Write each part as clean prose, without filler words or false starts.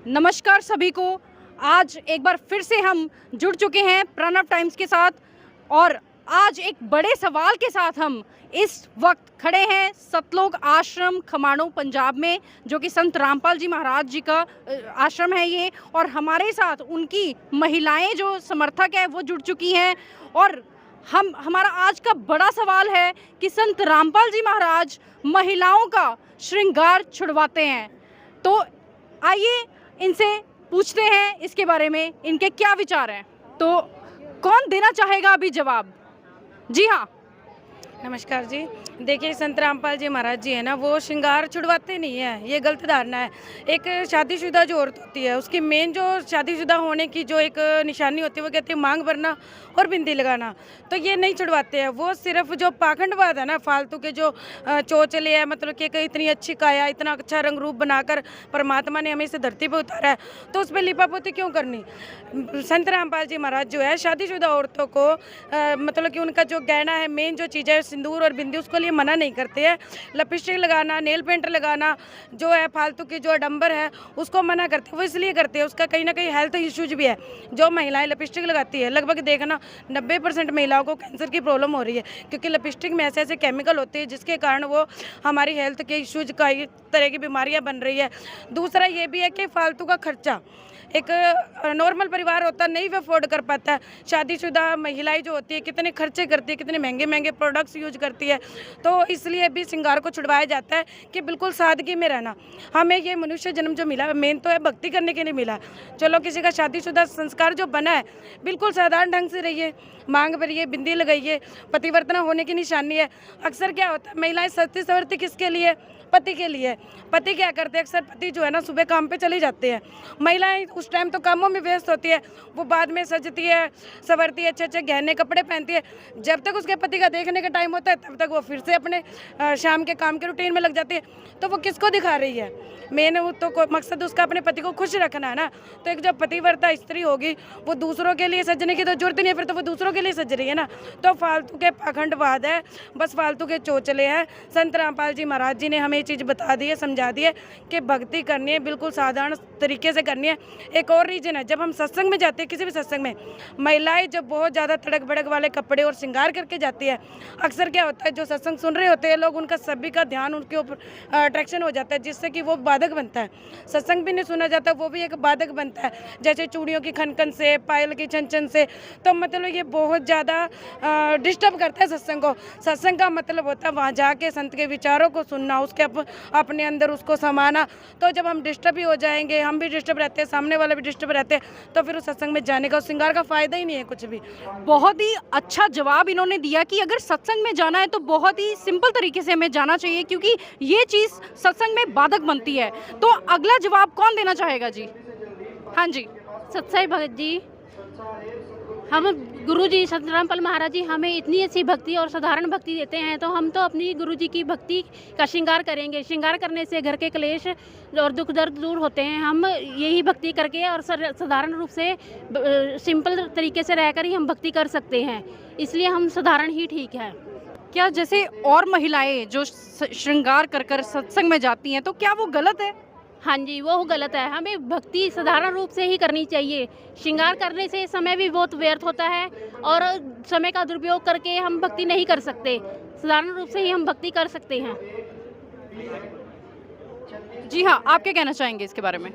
नमस्कार सभी को। आज एक बार फिर से हम जुड़ चुके हैं प्रणव टाइम्स के साथ और आज एक बड़े सवाल के साथ हम इस वक्त खड़े हैं सतलोक आश्रम खमाणों पंजाब में, जो कि संत रामपाल जी महाराज जी का आश्रम है ये। और हमारे साथ उनकी महिलाएं जो समर्थक है वो जुड़ चुकी हैं और हमारा आज का बड़ा सवाल है कि संत रामपाल जी महाराज महिलाओं का श्रृंगार छुड़वाते हैं। तो आइए इनसे पूछते हैं इसके बारे में, इनके क्या विचार हैं। तो कौन देना चाहेगा अभी जवाब? जी हाँ। नमस्कार जी। देखिए, संत रामपाल जी महाराज जी है ना, वो श्रृंगार छुड़वाते नहीं है, ये गलत धारणा है। एक शादीशुदा जो औरत होती है उसकी मेन जो शादीशुदा होने की जो एक निशानी होती है वो कहती है मांग भरना और बिंदी लगाना, तो ये नहीं छुड़वाते हैं। वो सिर्फ जो पाखंडवाद है ना, फालतू के जो चोचले है, मतलब कि इतनी अच्छी काया, इतना अच्छा रंग रूप बनाकर परमात्मा ने हमें इस धरती पर उतारा है, तो उस पर लिपापोती क्यों करनी। संत रामपाल जी महाराज जो है शादीशुदा औरतों को मतलब कि उनका जो गहना है, मेन जो चीज़ है सिंदूर और बिंदी, उसको लिए मना नहीं करते हैं। लिपस्टिक लगाना, नेल पेंट लगाना जो है फालतू की जो आडंबर है उसको मना करते हैं। वो इसलिए करते हैं, उसका कहीं ना कहीं हेल्थ इश्यूज भी है। जो महिलाएं लिपस्टिक लगाती है, लगभग देखना 90% महिलाओं को कैंसर की प्रॉब्लम हो रही है, क्योंकि लिपस्टिक में ऐसे ऐसे केमिकल होते हैं जिसके कारण वो हमारी हेल्थ के इश्यूज का तरह की बीमारियां बन रही है। दूसरा ये भी है कि फालतू का खर्चा एक नॉर्मल परिवार होता नहीं वो अफोर्ड कर पाता है। शादीशुदा महिलाएं जो होती है कितने खर्चे करती है, कितने महंगे महंगे प्रोडक्ट्स यूज करती है, तो इसलिए भी श्रृंगार को छुड़वाया जाता है कि बिल्कुल सादगी में रहना। हमें ये मनुष्य जन्म जो मिला मेन तो है भक्ति करने के लिए मिला। चलो, किसी का शादीशुदा संस्कार जो बना है बिल्कुल साधारण ढंग से रहिए, मांग भरिए, बिंदी लगाइए, पतिवर्तना होने की निशानी है। अक्सर क्या होता है, महिलाएं सस्ती सवरती किसके लिए? पति के लिए। पति क्या करते हैं, अक्सर पति जो है ना सुबह काम पे चले जाते हैं, महिलाएं उस टाइम तो कामों में व्यस्त होती है, वो बाद में सजती है, संवरती है, अच्छे अच्छे गहने कपड़े पहनती है। जब तक उसके पति का देखने का टाइम होता है तब तक वो फिर से अपने शाम के काम के रूटीन में लग जाती है। तो वो किसको दिखा रही है? मेन वो तो मकसद उसका अपने पति को खुश रखना है ना। तो एक जब पतिव्रता स्त्री होगी वो दूसरों के लिए सजने की तो जरूरत नहीं है, फिर तो वो दूसरों के लिए सज रही है ना। तो फालतू के पाखंडवाद है, बस फालतू के चोचले हैं। संत रामपाल जी महाराज जी ने हमें ये चीज़ बता दी है, समझा दी है कि भक्ति करनी है, बिल्कुल साधारण तरीके से करनी है। एक और रीजन है, जब हम सत्संग में जाते हैं, किसी भी सत्संग में महिलाएं जब बहुत ज़्यादा तड़क भड़क वाले कपड़े और श्रृंगार करके जाती है, अक्सर क्या होता है जो सत्संग सुन रहे होते हैं लोग, उनका सभी का ध्यान उनके ऊपर अट्रैक्शन हो जाता है, जिससे कि वो बाधक बनता है। सत्संग भी नहीं सुना जाता, वो भी एक बाधक बनता है, जैसे चूड़ियों की खनखन से, पायल की छन से। तो मतलब ये बहुत ज़्यादा डिस्टर्ब करता है सत्संग को। सत्संग का मतलब होता है वहाँ जाके संत के विचारों को सुनना, उसके अपने अंदर उसको समाना। तो जब हम डिस्टर्ब ही हो जाएंगे, हम भी डिस्टर्ब रहते हैं, सामने वाले भी डिस्टर्ब रहते हैं, तो फिर उस सत्संग में जाने का, उस श्रृंगार का फायदा ही नहीं है कुछ भी। बहुत ही अच्छा जवाब इन्होंने दिया कि अगर सत्संग में जाना है तो बहुत ही सिंपल तरीके से हमें जाना चाहिए, क्योंकि ये चीज़ सत्संग में बाधक बनती है। तो अगला जवाब कौन देना चाहेगा जी? हाँ जी। सत्साई भगत जी, हम गुरु जी संत रामपाल महाराज जी हमें इतनी अच्छी भक्ति और साधारण भक्ति देते हैं, तो हम तो अपनी गुरु जी की भक्ति का श्रृंगार करेंगे। श्रृंगार करने से घर के क्लेश और दुख दर्द दूर होते हैं। हम यही भक्ति करके और साधारण रूप से सिंपल तरीके से रहकर ही हम भक्ति कर सकते हैं, इसलिए हम साधारण ही ठीक है। क्या जैसे और महिलाएं जो श्रृंगार कर कर सत्संग में जाती हैं, तो क्या वो गलत है? हाँ जी, वो गलत है। हमें भक्ति साधारण रूप से ही करनी चाहिए। श्रृंगार करने से समय भी बहुत व्यर्थ होता है और समय का दुरुपयोग करके हम भक्ति नहीं कर सकते। साधारण रूप से ही हम भक्ति कर सकते हैं। जी हाँ, आप क्या कहना चाहेंगे इसके बारे में?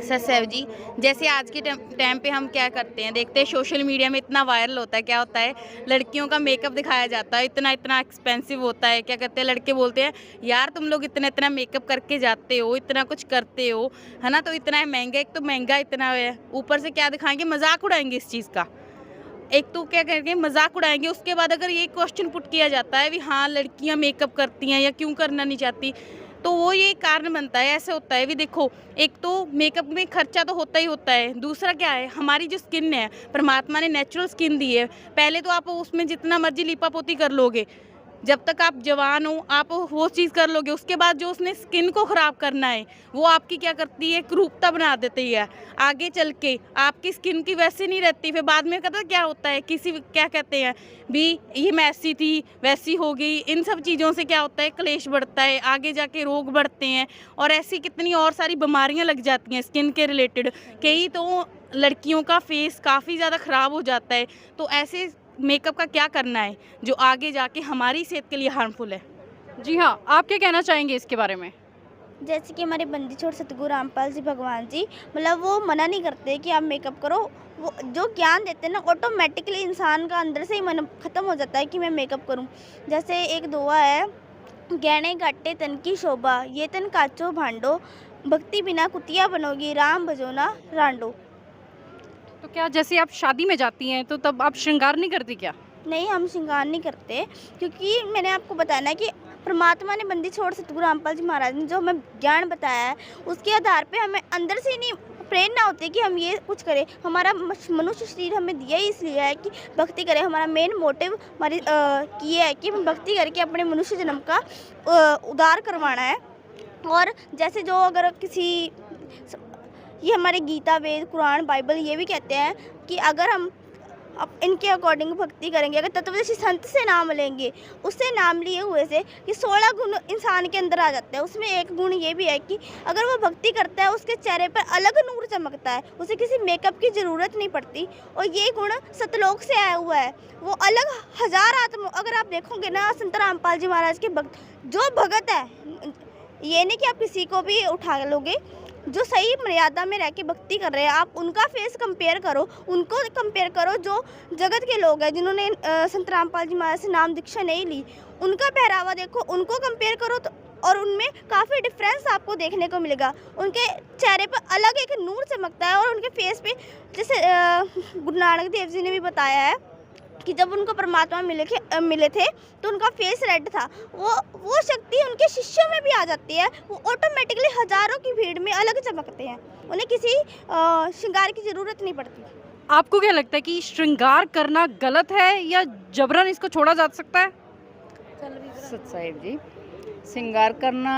सर जी, जैसे आज के टाइम पे हम क्या करते हैं, देखते हैं सोशल मीडिया में इतना वायरल होता है, क्या होता है लड़कियों का मेकअप दिखाया जाता है, इतना इतना एक्सपेंसिव होता है। क्या कहते हैं लड़के बोलते हैं यार तुम लोग इतना इतना मेकअप करके जाते हो, इतना कुछ करते हो, है ना, तो इतना महंगा, एक तो महंगा इतना है, ऊपर से क्या दिखाएंगे, मजाक उड़ाएंगे इस चीज़ का। एक तो क्या करेंगे, मजाक उड़ाएंगे। उसके बाद अगर ये क्वेश्चन पुट किया जाता है भी हाँ लड़कियाँ मेकअप करती हैं या क्यों करना नहीं चाहती, तो वो ये कारण बनता है। ऐसे होता है भी, देखो एक तो मेकअप में खर्चा तो होता ही होता है, दूसरा क्या है हमारी जो स्किन है, परमात्मा ने नेचुरल स्किन दी है। पहले तो आप उसमें जितना मर्जी लीपा पोती कर लोगे, जब तक आप जवान हो आप वो चीज़ कर लोगे, उसके बाद जो उसने स्किन को ख़राब करना है वो आपकी क्या करती है, क्रूपता बना देती है। आगे चल के आपकी स्किन की वैसी नहीं रहती, फिर बाद में पता क्या होता है, किसी क्या कहते हैं भी ये मैं ऐसी थी वैसी हो गई, इन सब चीज़ों से क्या होता है, क्लेश बढ़ता है, आगे जाके रोग बढ़ते हैं और ऐसी कितनी और सारी बीमारियां लग जाती हैं स्किन के रिलेटेड। कई तो लड़कियों का फेस काफ़ी ज़्यादा ख़राब हो जाता है। तो ऐसे मेकअप का क्या करना है जो आगे जाके हमारी सेहत के लिए हार्मफुल है। जी हाँ, आप क्या कहना चाहेंगे इसके बारे में? जैसे कि हमारे बंदी छोड़ सतगुरु रामपाल जी भगवान जी, मतलब वो मना नहीं करते कि आप मेकअप करो। वो जो ज्ञान देते हैं ना, ऑटोमेटिकली इंसान का अंदर से ही मन ख़त्म हो जाता है कि मैं मेकअप करूं। जैसे एक दुआ है, गहने गाटे तन की शोभा, ये तन काचो भांडो, भक्ति बिना कुतिया बनोगी, राम भजो ना रांडो। तो क्या जैसे आप शादी में जाती हैं तो तब आप श्रृंगार नहीं करती क्या? नहीं, हम श्रृंगार नहीं करते, क्योंकि मैंने आपको बताया ना कि परमात्मा ने बंदी छोड़ सतगुरु रामपाल जी महाराज ने जो हमें ज्ञान बताया है, उसके आधार पे हमें अंदर से नहीं प्रेरणा होती है कि हम ये कुछ करें। हमारा मनुष्य शरीर हमें दिया ही इसलिए है कि भक्ति करें। हमारा मेन मोटिव हमारी ये है कि हम भक्ति करके अपने मनुष्य जन्म का उद्धार करवाना है। और जैसे जो अगर किसी ये हमारे गीता, वेद, कुरान, बाइबल ये भी कहते हैं कि अगर हम इनके अकॉर्डिंग भक्ति करेंगे, अगर तत्वदर्शी संत से नाम लेंगे, उससे नाम लिए हुए से कि 16 गुण इंसान के अंदर आ जाते हैं। उसमें एक गुण ये भी है कि अगर वो भक्ति करता है उसके चेहरे पर अलग नूर चमकता है, उसे किसी मेकअप की ज़रूरत नहीं पड़ती। और ये गुण सतलोक से आया हुआ है। वो अलग हजार आत्मा, अगर आप देखोगे ना संत रामपाल जी महाराज के भक्त, जो भगत है, ये नहीं कि आप किसी को भी उठा लोगे, जो सही मर्यादा में रह के भक्ति कर रहे हैं, आप उनका फेस कंपेयर करो, उनको कंपेयर करो जो जगत के लोग हैं जिन्होंने संत रामपाल जी महाराज से नाम दीक्षा नहीं ली, उनका पहरावा देखो, उनको कंपेयर करो तो, और उनमें काफ़ी डिफरेंस आपको देखने को मिलेगा। उनके चेहरे पर अलग एक नूर चमकता है और उनके फेस पे, जैसे गुरु नानक देव जी ने भी बताया है कि जब उनको परमात्मा मिले थे तो उनका फेस रेड था। वो शक्ति उनके शिष्यों में भी आ जाती है। वो ऑटोमेटिकली हजारों की भीड़ में अलग चमकते हैं, उन्हें किसी श्रृंगार की ज़रूरत नहीं पड़ती। आपको क्या लगता है कि श्रृंगार करना गलत है या जबरन इसको छोड़ा जा सकता है? सत साहिब जी, श्रृंगार करना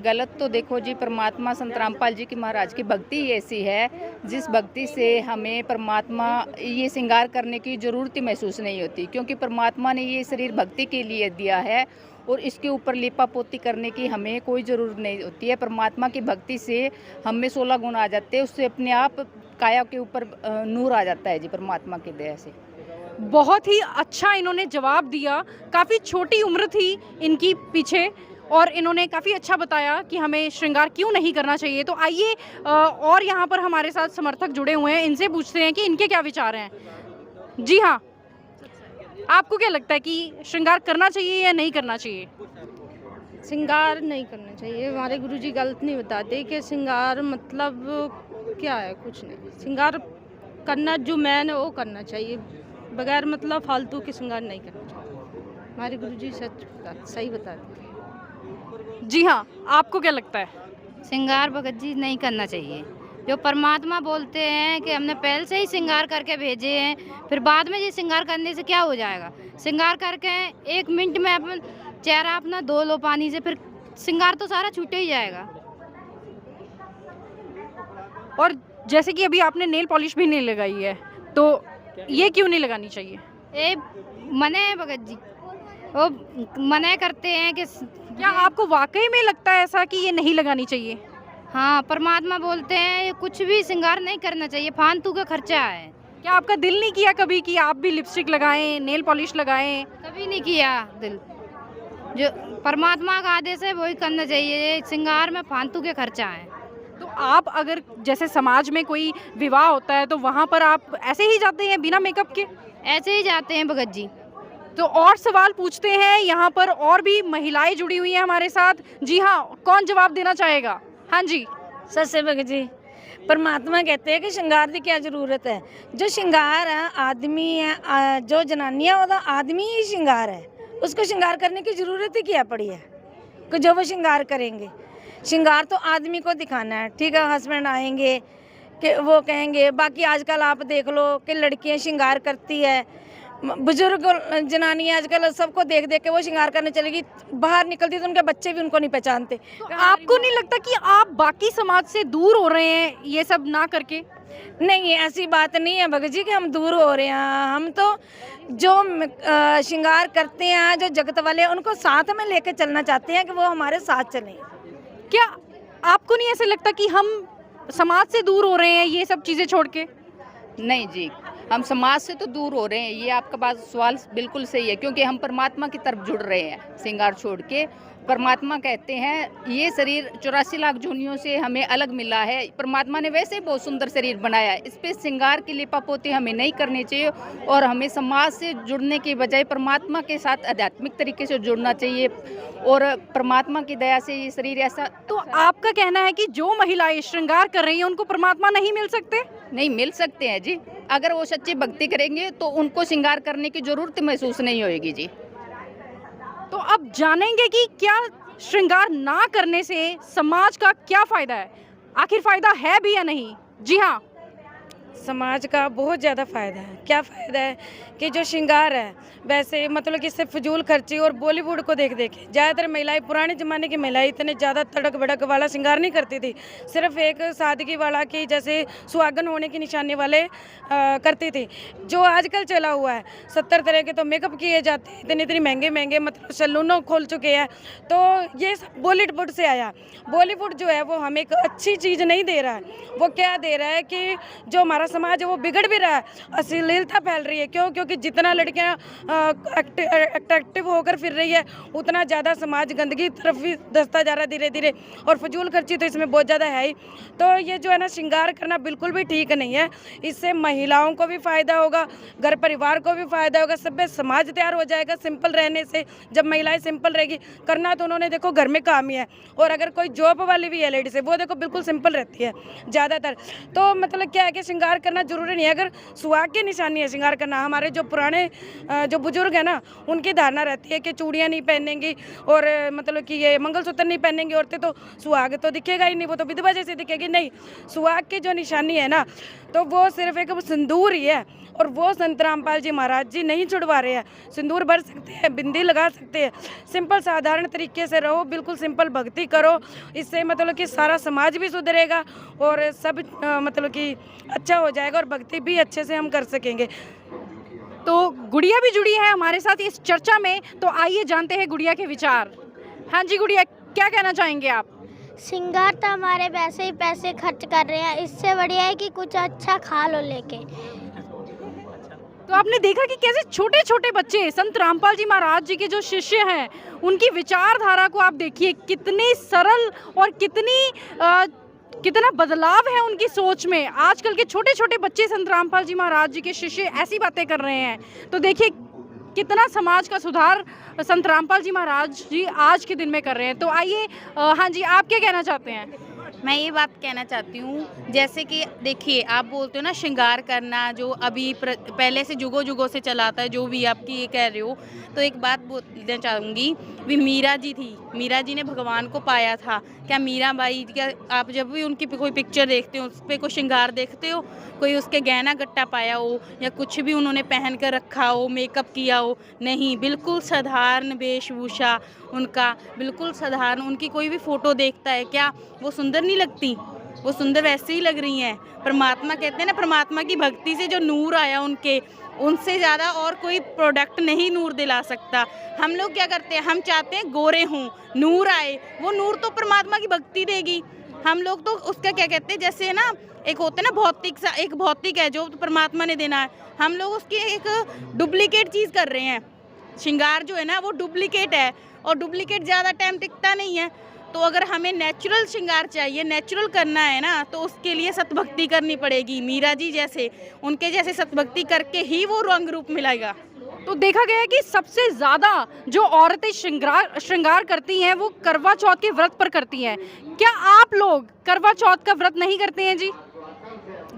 गलत तो देखो जी, परमात्मा संत रामपाल जी की महाराज की भक्ति ऐसी है जिस भक्ति से हमें परमात्मा ये श्रृंगार करने की ज़रूरत ही महसूस नहीं होती, क्योंकि परमात्मा ने ये शरीर भक्ति के लिए दिया है और इसके ऊपर लिपा पोती करने की हमें कोई ज़रूरत नहीं होती है। परमात्मा की भक्ति से हमें 16 गुण आ जाते हैं, उससे अपने आप काया के ऊपर नूर आ जाता है जी, परमात्मा की दया से। बहुत ही अच्छा इन्होंने जवाब दिया। काफ़ी छोटी उम्र थी इनकी पीछे और इन्होंने काफ़ी अच्छा बताया कि हमें श्रृंगार क्यों नहीं करना चाहिए। तो आइए और यहाँ पर हमारे साथ समर्थक जुड़े हुए हैं, इनसे पूछते हैं कि इनके क्या विचार हैं। जी हाँ, आपको क्या लगता है कि श्रृंगार करना चाहिए या नहीं करना चाहिए? श्रृंगार नहीं करना चाहिए। हमारे गुरुजी गलत नहीं बताते कि श्रृंगार मतलब क्या है, कुछ नहीं। श्रृंगार करना जो मैन है वो करना चाहिए, बगैर मतलब फालतू के श्रृंगार नहीं करना चाहिए। हमारे गुरुजी सही बताते हैं। जी हाँ, आपको क्या लगता है? श्रृंगार भगत जी नहीं करना चाहिए। जो परमात्मा बोलते हैं कि हमने पहले से ही श्रृंगार करके भेजे हैं, फिर बाद में ये श्रृंगार करने से क्या हो जाएगा? श्रृंगार करके 1 मिनट में अपन चेहरा अपना धो लो पानी से, फिर श्रृंगार तो सारा छूटे ही जाएगा। और जैसे कि अभी आपने नेल पॉलिश भी नहीं लगाई है, तो ये क्यों नहीं लगानी चाहिए? ये मना है भगत जी, वो मना करते हैं कि क्या आपको वाकई में लगता है ऐसा कि ये नहीं लगानी चाहिए? हाँ, परमात्मा बोलते हैं ये कुछ भी श्रृंगार नहीं करना चाहिए, फालतू का खर्चा है। क्या आपका दिल नहीं किया कभी कि आप भी लिपस्टिक लगाएं, नेल पॉलिश लगाएं? कभी नहीं किया दिल। जो परमात्मा का आदेश है वही करना चाहिए, श्रृंगार में फालतू के खर्चा है। तो आप अगर जैसे समाज में कोई विवाह होता है तो वहाँ पर आप ऐसे ही जाते हैं बिना मेकअप के? ऐसे ही जाते हैं भगत जी। तो और सवाल पूछते हैं, यहाँ पर और भी महिलाएं जुड़ी हुई हैं हमारे साथ। जी हाँ, कौन जवाब देना चाहेगा? हाँ जी। सच्चे भगत जी, परमात्मा कहते हैं कि श्रृंगार की क्या जरूरत है। जो श्रृंगार है आदमी है, जो जनानियाँ होता आदमी ही श्रृंगार है, उसको श्रृंगार करने की जरूरत ही क्या पड़ी है कि जो वो श्रृंगार करेंगे। श्रृंगार तो आदमी को दिखाना है, ठीक है। हस्बैंड आएंगे कि वो कहेंगे, बाकी आजकल आप देख लो कि लड़कियां श्रृंगार करती है बुजुर्ग जनानी आजकल सबको देख देख के वो श्रृंगार करने चलेगी, बाहर निकलती तो उनके बच्चे भी उनको नहीं पहचानते। तो आपको नहीं लगता कि आप बाकी समाज से दूर हो रहे हैं ये सब ना करके? नहीं, ऐसी बात नहीं है भगत जी कि हम दूर हो रहे हैं। हम तो जो श्रृंगार करते हैं, जो जगत वाले हैं, उनको साथ में लेके चलना चाहते हैं कि वो हमारे साथ चलें। क्या आपको नहीं ऐसे लगता कि हम समाज से दूर हो रहे हैं ये सब चीज़ें छोड़ के? नहीं जी, हम समाज से तो दूर हो रहे हैं, ये आपका बात सवाल बिल्कुल सही है, क्योंकि हम परमात्मा की तरफ जुड़ रहे हैं श्रृंगार छोड़ के। परमात्मा कहते हैं ये शरीर 84 लाख जोनियों से हमें अलग मिला है। परमात्मा ने वैसे ही बहुत सुंदर शरीर बनाया है, इस पे श्रृंगार की लिपापोती हमें नहीं करनी चाहिए और हमें समाज से जुड़ने की बजाय परमात्मा के साथ आध्यात्मिक तरीके से जुड़ना चाहिए और परमात्मा की दया से ये शरीर ऐसा। तो आपका कहना है कि जो महिलाएं श्रृंगार कर रही हैं उनको परमात्मा नहीं मिल सकते? नहीं, मिल सकते हैं जी। अगर वो सच्ची भक्ति करेंगे तो उनको श्रृंगार करने की जरूरत महसूस नहीं होगी जी। तो अब जानेंगे कि क्या श्रृंगार ना करने से समाज का क्या फायदा है, आखिर फायदा है भी या नहीं? जी हाँ, समाज का बहुत ज़्यादा फ़ायदा है। क्या फ़ायदा है कि जो श्रृंगार है वैसे मतलब कि इससे फजूल खर्ची और बॉलीवुड को देख देख ज़्यादातर महिलाएं, पुराने ज़माने की महिलाएं इतने ज़्यादा तड़क भड़क वाला श्रृंगार नहीं करती थी, सिर्फ एक सादगी वाला कि जैसे सुहागन होने की निशानी वाले करती थी। जो आजकल चला हुआ है 70 तरह के तो मेकअप किए जाते हैं, इतने इतने महंगे महंगे मतलब सैलूनों खोल चुके हैं। तो ये सब बॉलीवुड से आया। बॉलीवुड जो है वो हमें एक अच्छी चीज़ नहीं दे रहा है, वो क्या दे रहा है कि जो हमारा समाज है वो बिगड़ भी रहा है, अश्लीलता फैल रही है। क्यों? क्योंकि जितना लड़कियां अट्रैक्टिव होकर फिर रही है उतना ज़्यादा समाज गंदगी तरफ भी धंसता जा रहा है धीरे धीरे, और फजूल खर्ची तो इसमें बहुत ज़्यादा है ही। तो ये जो है ना श्रृंगार करना बिल्कुल भी ठीक नहीं है। इससे महिलाओं को भी फ़ायदा होगा, घर परिवार को भी फ़ायदा होगा, सभ्य समाज तैयार हो जाएगा सिंपल रहने से। जब महिलाएं सिंपल रहेगी, करना तो उन्होंने देखो घर में काम ही है, और अगर कोई जॉब वाली भी है लेडीज है वो देखो बिल्कुल सिंपल रहती है ज़्यादातर। तो मतलब क्या है कि श्रृंगार करना जरूरी नहीं है। अगर सुहाग की निशानी है श्रृंगार करना, हमारे जो पुराने जो बुजुर्ग है ना उनकी धारणा रहती है कि चूड़ियाँ नहीं पहनेंगी और मतलब कि ये मंगलसूत्र नहीं पहनेंगी औरतें, तो सुहाग तो दिखेगा ही नहीं, वो तो विधवा जैसे दिखेगी। नहीं, सुहाग की जो निशानी है ना तो वो सिर्फ एक सिंदूर ही है, और वो संत रामपाल जी महाराज जी नहीं छुड़वा रहे हैं। सिंदूर भर सकते हैं, बिंदी लगा सकते हैं, सिंपल साधारण तरीके से रहो, बिल्कुल सिंपल भक्ति करो। इससे मतलब कि सारा समाज भी सुधरेगा और सब मतलब कि अच्छा हो जाएगा और भक्ति भी अच्छे से हम कर सकेंगे। तो गुड़िया भी जुड़ी है हमारे साथ इस चर्चा में, तो आइए जानते हैं गुड़िया के विचार। हाँ जी गुड़िया, क्या कहना चाहेंगे आप? श्रृंगार तो हमारे वैसे ही पैसे खर्च कर रहे हैं, इससे बढ़िया है कि कुछ अच्छा खा लो लेके। तो आपने देखा कि कैसे छोटे छोटे बच्चे संत रामपाल जी महाराज जी के जो शिष्य हैं उनकी विचारधारा को आप देखिए, कितनी सरल और कितना बदलाव है उनकी सोच में। आजकल के छोटे छोटे बच्चे संत रामपाल जी महाराज जी के शिष्य ऐसी बातें कर रहे हैं, तो देखिए कितना समाज का सुधार संत रामपाल जी महाराज जी आज के दिन में कर रहे हैं। तो आइए, हाँ जी, आप क्या कहना चाहते हैं? मैं ये बात कहना चाहती हूँ, जैसे कि देखिए आप बोलते हो ना श्रृंगार करना जो अभी पहले से जुगों जुगों से चलाता है, जो भी आपकी ये कह रहे हो, तो एक बात बोलना चाहूँगी भी मीरा जी थी, मीरा जी ने भगवान को पाया था। क्या मीरा बाई, क्या आप जब भी उनकी कोई पिक्चर देखते हो उस पर कोई श्रृंगार देखते हो, कोई उसके गहना गट्टा पाया हो या कुछ भी उन्होंने पहन कर रखा हो, मेकअप किया हो? नहीं, बिल्कुल साधारण वेशभूषा उनका, बिल्कुल साधारण। उनकी कोई भी फ़ोटो देखता है, क्या वो सुंदर नहीं लगती? वो सुंदर वैसे ही लग रही हैं। परमात्मा कहते हैं ना, परमात्मा की भक्ति से जो नूर आया उनके, उनसे ज़्यादा और कोई प्रोडक्ट नहीं नूर दिला सकता। हम लोग क्या करते हैं, हम चाहते हैं गोरे हों, नूर आए, वो नूर तो परमात्मा की भक्ति देगी। हम लोग तो उसका क्या कहते हैं, जैसे ना एक होता है ना भौतिक सा, एक भौतिक है जो परमात्मा ने देना है, हम लोग उसकी एक डुप्लीकेट चीज़ कर रहे हैं। श्रृंगार जो है ना वो डुप्लीकेट है, और डुप्लीकेट ज़्यादा टाइम टिकता नहीं है। तो अगर हमें नेचुरल श्रृंगार चाहिए, नेचुरल करना है ना, तो उसके लिए सतभक्ति करनी पड़ेगी। मीरा जी जैसे, उनके जैसे सतभक्ति करके ही वो रंग रूप मिलेगा। तो देखा गया है कि सबसे ज़्यादा जो औरतें श्रृंगार करती हैं वो करवा चौथ के व्रत पर करती हैं। क्या आप लोग करवा चौथ का व्रत नहीं करते हैं जी?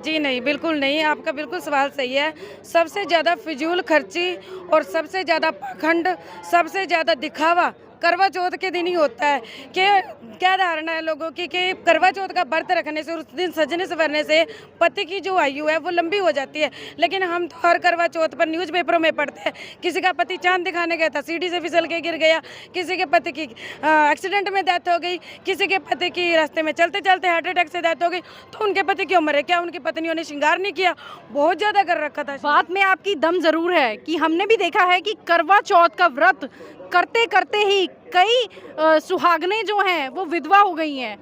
जी नहीं, बिल्कुल नहीं, आपका बिल्कुल सवाल सही है। सबसे ज़्यादा फिजूल खर्ची और सबसे ज़्यादा पाखंड, सबसे ज़्यादा दिखावा करवा चौथ के दिन ही होता है। कि क्या धारणा है लोगों की कि करवा चौथ का व्रत रखने से, उस दिन सजने संवरने से पति की जो आयु है वो लंबी हो जाती है। लेकिन हम तो हर करवा चौथ पर न्यूज़पेपरों में पढ़ते हैं, किसी का पति चांद दिखाने गया था, सीढ़ी से फिसल के गिर गया, किसी के पति की एक्सीडेंट में डेथ हो गई, किसी के पति की रास्ते में चलते चलते हार्ट अटैक से डेथ हो गई। तो उनके पति की उम्र है, क्या उनकी पत्नियों ने श्रृंगार नहीं किया? बहुत ज़्यादा कर रखा था। बात में आपकी दम जरूर है कि हमने भी देखा है कि करवा चौथ का व्रत करते करते ही कई सुहागनें जो हैं वो विधवा हो गई हैं।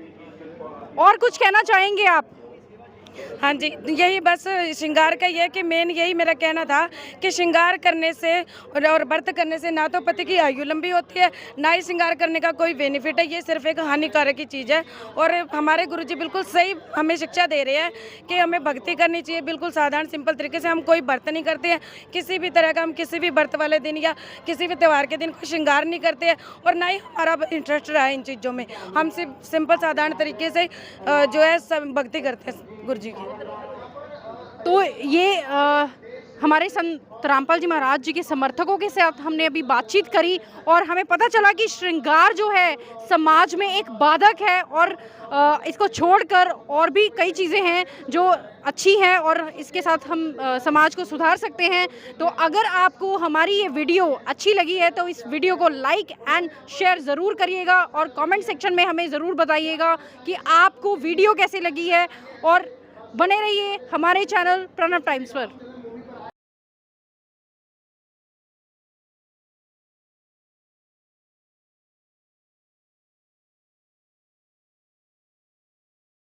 और कुछ कहना चाहेंगे आप? हाँ जी, यही बस श्रृंगार का ये है कि मेन यही मेरा कहना था कि श्रृंगार करने से और व्रत करने से ना तो पति की आयु लंबी होती है, ना ही श्रृंगार करने का कोई बेनिफिट है। ये सिर्फ एक हानिकारक की चीज़ है। और हमारे गुरुजी बिल्कुल सही हमें शिक्षा दे रहे हैं कि हमें भक्ति करनी चाहिए, बिल्कुल साधारण सिंपल तरीके से। हम कोई व्रत नहीं करते हैं किसी भी तरह का, हम किसी भी व्रत वाले दिन या किसी भी त्यौहार के दिन कोई श्रृंगार नहीं करते हैं, और ना ही हमारा इंटरेस्ट रहा है इन चीज़ों में। हम सिर्फ सिंपल साधारण तरीके से जो है सब भक्ति करते हैं गुरुजी की। तो ये हमारे संत रामपाल जी महाराज जी के समर्थकों के साथ हमने अभी बातचीत करी और हमें पता चला कि श्रृंगार जो है समाज में एक बाधक है और इसको छोड़कर और भी कई चीज़ें हैं जो अच्छी हैं और इसके साथ हम समाज को सुधार सकते हैं। तो अगर आपको हमारी ये वीडियो अच्छी लगी है तो इस वीडियो को लाइक एंड शेयर ज़रूर करिएगा और कमेंट सेक्शन में हमें ज़रूर बताइएगा कि आपको वीडियो कैसी लगी है। और बने रहिए हमारे चैनल प्रणव टाइम्स पर।